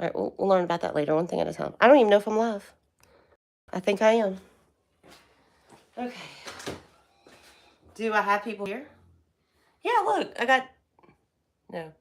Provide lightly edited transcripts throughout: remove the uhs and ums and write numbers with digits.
All right, we'll learn about that later, one thing at a time. I don't even know if I'm live. I think I am. Okay. Do I have people here? Yeah, look, I got... No.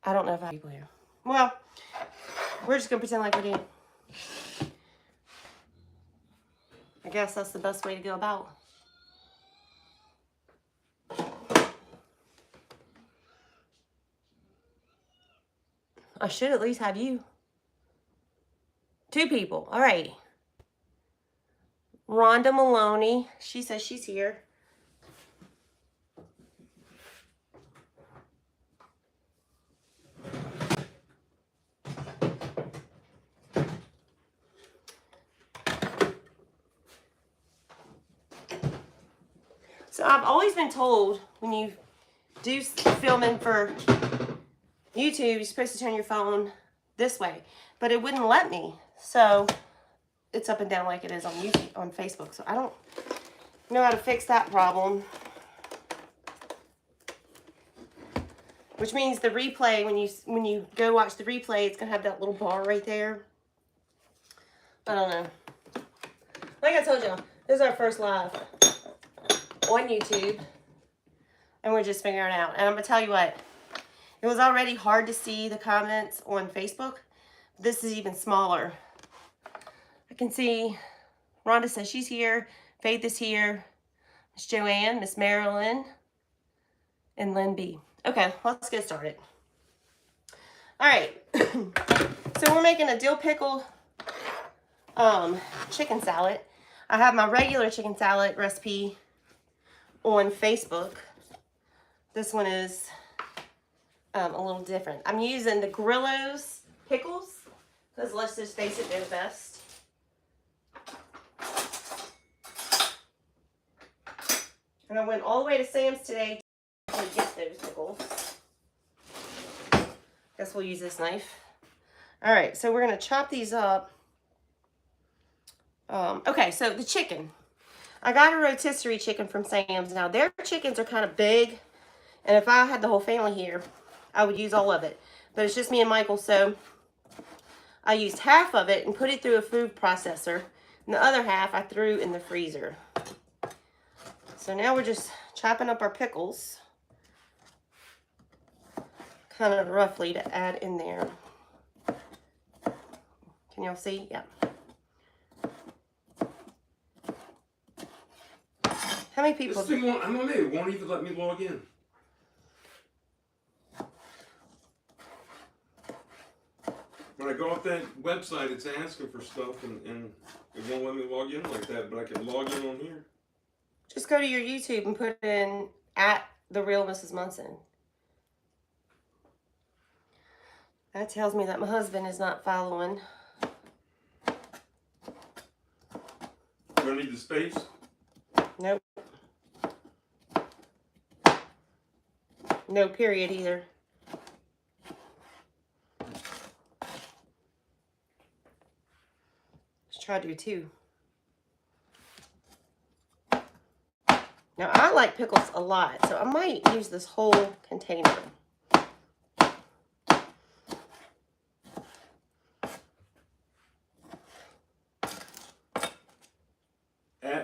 I don't know if I have people here. Well, we're just going to pretend like we do. I guess that's the best way to go about. I should at least have you. 2 people. All right. Rhonda Maloney. She says she's here. So I've always been told when you do filming for YouTube, you're supposed to turn your phone this way, but it wouldn't let me. So it's up and down like it is on YouTube, on Facebook. So I don't know how to fix that problem. Which means the replay, when you go watch the replay, it's gonna have that little bar right there. I don't know. Like I told y'all, this is our first live on YouTube, and we're just figuring it out. And I'm gonna tell you what, it was already hard to see the comments on Facebook. This is even smaller. I can see Rhonda says she's here, Faith is here, Miss Joanne, Miss Marilyn, and Lynn B. Okay, let's get started. All right, so we're making a dill pickle chicken salad. I have my regular chicken salad recipe on Facebook. This one is a little different. I'm using the Grillo's pickles because let's just face it, they're the best. And I went all the way to Sam's today to get those pickles. Guess we'll use this knife. All right, so we're gonna chop these up. Okay, so the chicken. I got a rotisserie chicken from Sam's. Now, their chickens are kind of big, and if I had the whole family here, I would use all of it. But it's just me and Michael, so I used half of it and put it through a food processor, and the other half I threw in the freezer. So now we're just chopping up our pickles, kind of roughly to add in there. Can y'all see? Yeah. How many people? This thing won't, I'm on it. It won't even let me log in. When I go off that website, it's asking for stuff, and it won't let me log in like that, but I can log in on here. Just go to your YouTube and put in @TheRealMrsMunson. That tells me that my husband is not following. Do I need the space? Nope. No period either. Let's try to do 2. Now, I like pickles a lot, so I might use this whole container.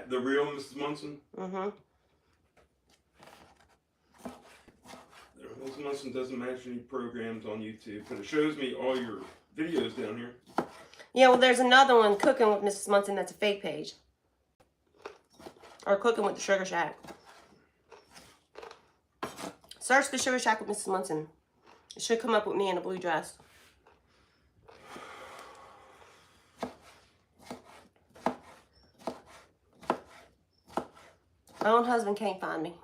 The real Mrs. Munson? Mm-hmm. Mrs. Munson doesn't match any programs on YouTube, but it shows me all your videos down here. Yeah, well, there's another one, Cooking with Mrs. Munson, that's a fake page. Or Cooking with the Sugar Shack. Search the Sugar Shack with Mrs. Munson. It should come up with me in a blue dress. My own husband can't find me.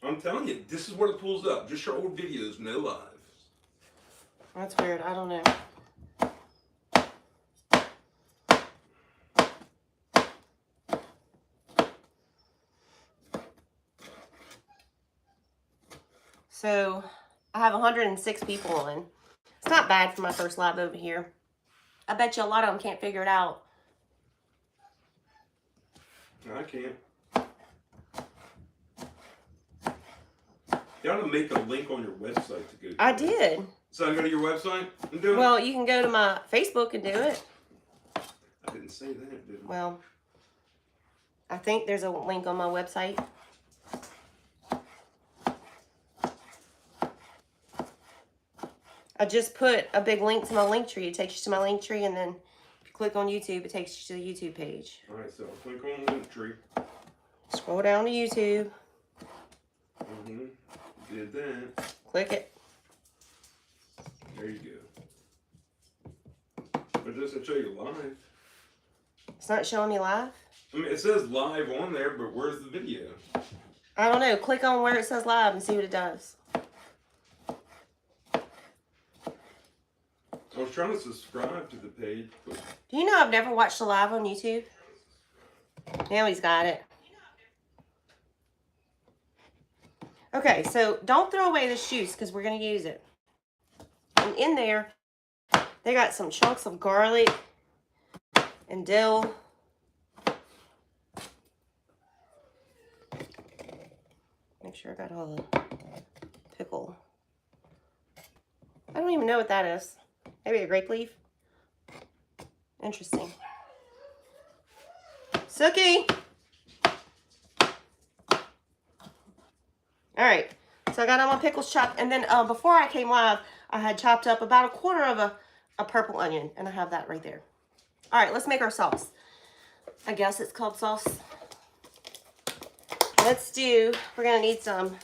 I'm telling you, this is what it pulls up. Just your old videos, no lives. That's weird. I don't know. So I have 106 people on. It's not bad for my first live over here. I bet you a lot of them can't figure it out. I can't. You gotta make a link on your website to go to. I did. So I go to your website and do it? Well, you can go to my Facebook and do it. I didn't say that, did I? Well, I think there's a link on my website. I just put a big link to my link tree. It takes you to my link tree, and then if you click on YouTube, it takes you to the YouTube page. Alright, so I'll click on link tree. Scroll down to YouTube. Did that. Click it. There you go. But it doesn't show you live. It's not showing me live? I mean, it says live on there, but where's the video? I don't know. Click on where it says live and see what it does. I was trying to subscribe to the page, but... Do you know I've never watched a live on YouTube? Now he's got it. Okay, so don't throw away this juice because we're going to use it. And in there, they got some chunks of garlic and dill. Make sure I got all the pickle. I don't even know what that is. Maybe a grape leaf? Interesting. Sookie! Alright, so I got all my pickles chopped, and then before I came live, I had chopped up about 1/4 of a purple onion, and I have that right there. Alright, let's make our sauce. I guess it's called sauce. We're going to need some,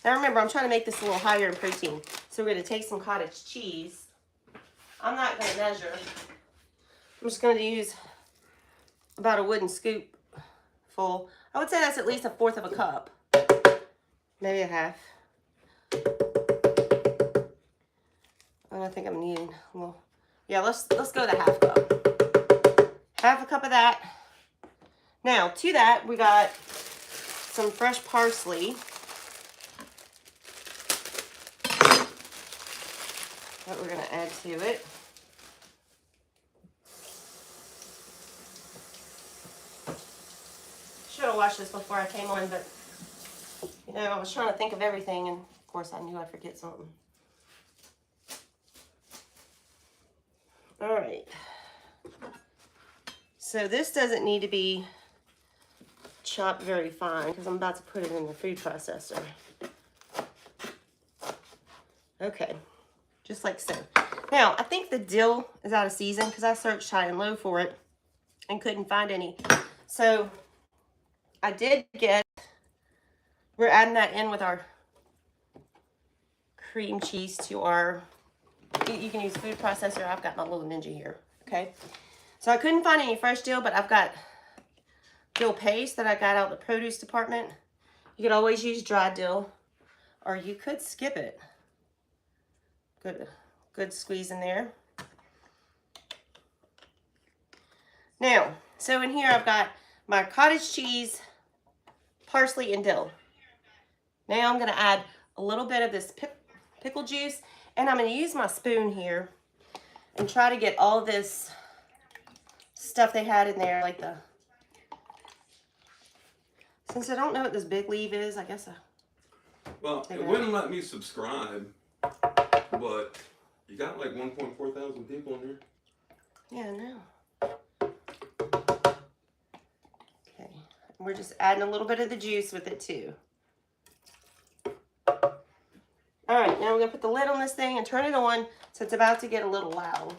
now remember, I'm trying to make this a little higher in protein, so we're going to take some cottage cheese. I'm not going to measure. I'm just going to use about a wooden scoop full. I would say that's at least 1/4 of a cup. Maybe a half. And I think I'm needing a little. Yeah, let's go to 1/2 cup. 1/2 cup of that. Now to that we got some fresh parsley. That we're gonna add to it. Should have watched this before I came on, but you know, I was trying to think of everything, and of course I knew I'd forget something. All right. So this doesn't need to be chopped very fine because I'm about to put it in the food processor. Okay, just like so. Now, I think the dill is out of season because I searched high and low for it and couldn't find any. So I did get, we're adding that in with our cream cheese to our, you can use food processor. I've got my little Ninja here, okay? So I couldn't find any fresh dill, but I've got dill paste that I got out of the produce department. You could always use dry dill, or you could skip it. Good squeeze in there. Now, so in here I've got my cottage cheese, parsley, and dill. Now I'm going to add a little bit of this pickle juice, and I'm going to use my spoon here and try to get all this stuff they had in there, like the, since I don't know what this big leaf is, I guess well, it wouldn't let me subscribe, but you got like 1.4 thousand people in here. Yeah, I know. Okay, we're just adding a little bit of the juice with it too. All right, now we're gonna put the lid on this thing and turn it on, so it's about to get a little loud.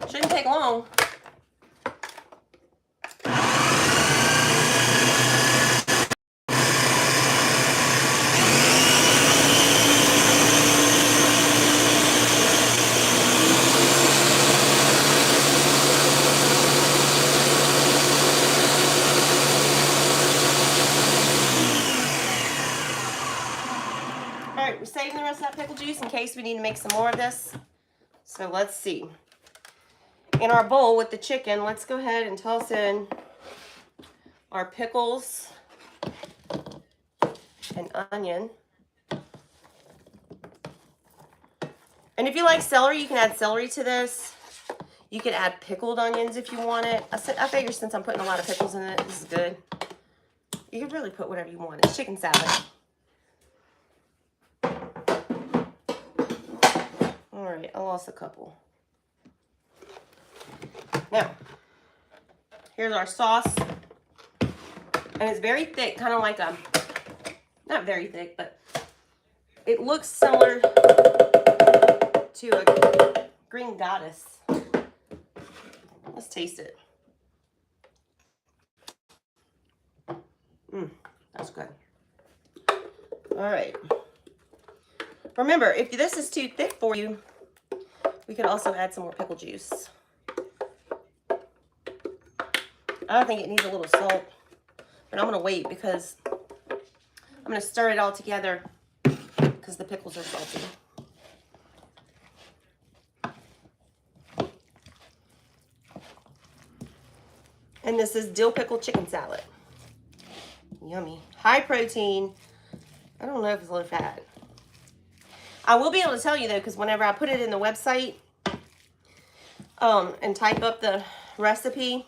Shouldn't take long. We're saving the rest of that pickle juice in case we need to make some more of this. So let's see. In our bowl with the chicken, let's go ahead and toss in our pickles and onion. And if you like celery, you can add celery to this. You could add pickled onions if you want it. I figure since I'm putting a lot of pickles in it, this is good. You can really put whatever you want. It's chicken salad. All right, I lost a couple. Now, here's our sauce. And it's very thick, kind of like a, not very thick, but it looks similar to a green goddess. Let's taste it. That's good. All right. Remember, if this is too thick for you, we could also add some more pickle juice. I think it needs a little salt, but I'm going to wait because I'm going to stir it all together because the pickles are salty. And this is dill pickle chicken salad. Yummy. High protein. I don't know if it's low fat. I will be able to tell you though, because whenever I put it in the website and type up the recipe,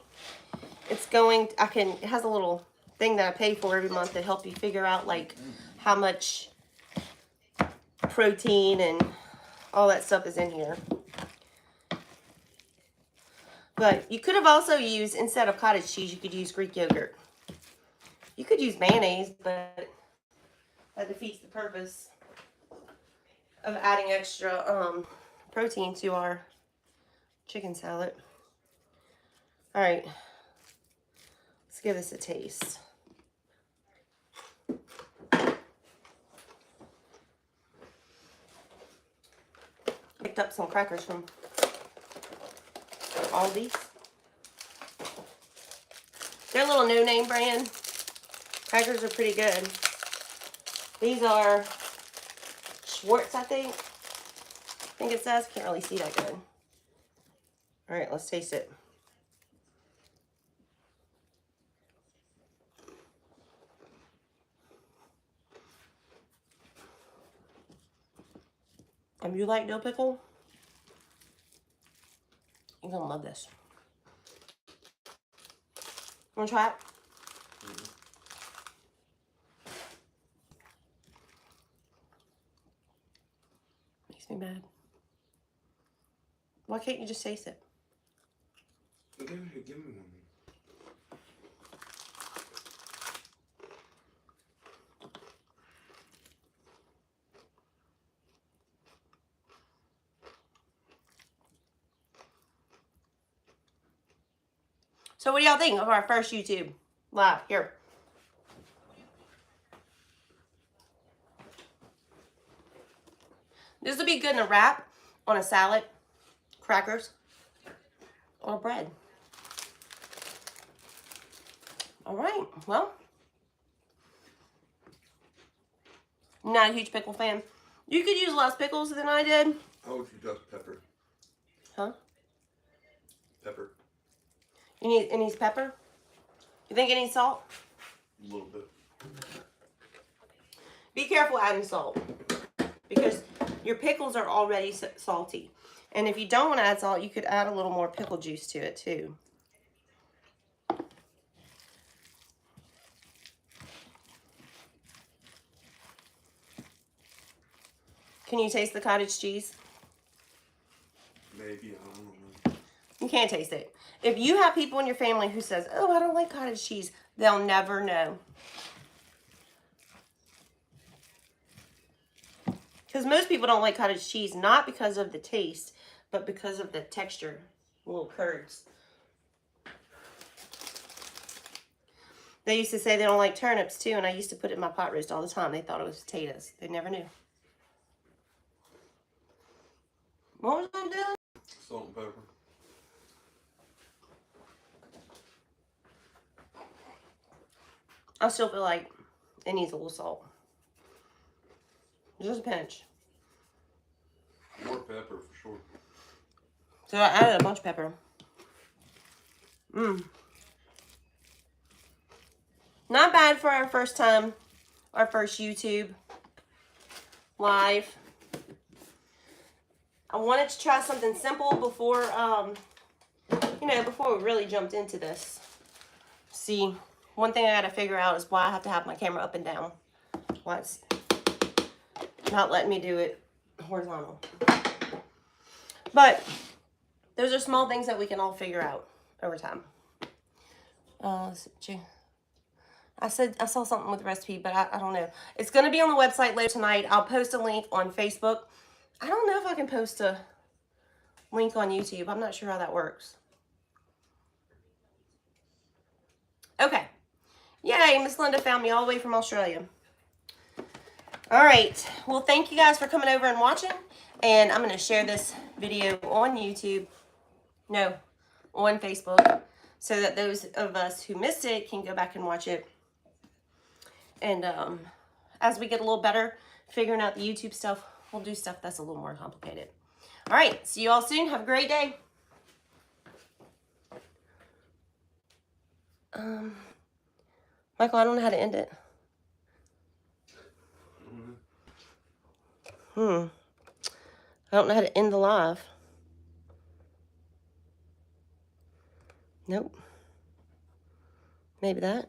it's going, it has a little thing that I pay for every month to help you figure out like how much protein and all that stuff is in here. But you could have also used, instead of cottage cheese, you could use Greek yogurt. You could use mayonnaise, but that defeats the purpose of adding extra protein to our chicken salad. All right, let's give this a taste. Picked up some crackers from Aldi's. They're a little no-name brand. Crackers are pretty good. These are Schwartz, I think. I think it says. Can't really see that good. All right, let's taste it. If you like dill pickle, you're gonna love this. Wanna try it? Makes me mad. Why can't you just taste it? Give me one. So what do y'all think of our first YouTube live? Here. This would be good in a wrap, on a salad, crackers, or bread. All right, well, I'm not a huge pickle fan. You could use less pickles than I did. How would you just pepper? Huh? Pepper. It needs pepper? You think it needs salt? A little bit. Be careful adding salt because your pickles are already salty. And if you don't want to add salt, you could add a little more pickle juice to it too. Can you taste the cottage cheese? Maybe, I don't know. You can't taste it. If you have people in your family who says, oh, I don't like cottage cheese, they'll never know. Because most people don't like cottage cheese, not because of the taste, but because of the texture, little curds. They used to say they don't like turnips too, and I used to put it in my pot roast all the time. They thought it was potatoes. They never knew. What was I doing? Salt and pepper. I still feel like it needs a little salt. Just a pinch. More pepper for sure. So I added a bunch of pepper. Not bad for our first time, our first YouTube live. I wanted to try something simple before know, before we really jumped into this, see, one thing I got to figure out is why I have to have my camera up and down. Why it's not letting me do it horizontal. But those are small things that we can all figure out over time. I saw something with the recipe, but I don't know. It's going to be on the website later tonight. I'll post a link on Facebook. I don't know if I can post a link on YouTube. I'm not sure how that works. Okay. Yay, Miss Linda found me all the way from Australia. All right. Well, thank you guys for coming over and watching. And I'm going to share this video on YouTube. No, on Facebook. So that those of us who missed it can go back and watch it. And as we get a little better figuring out the YouTube stuff, we'll do stuff that's a little more complicated. All right. See you all soon. Have a great day. Michael, I don't know how to end it. I don't know how to end the live. Nope. Maybe that.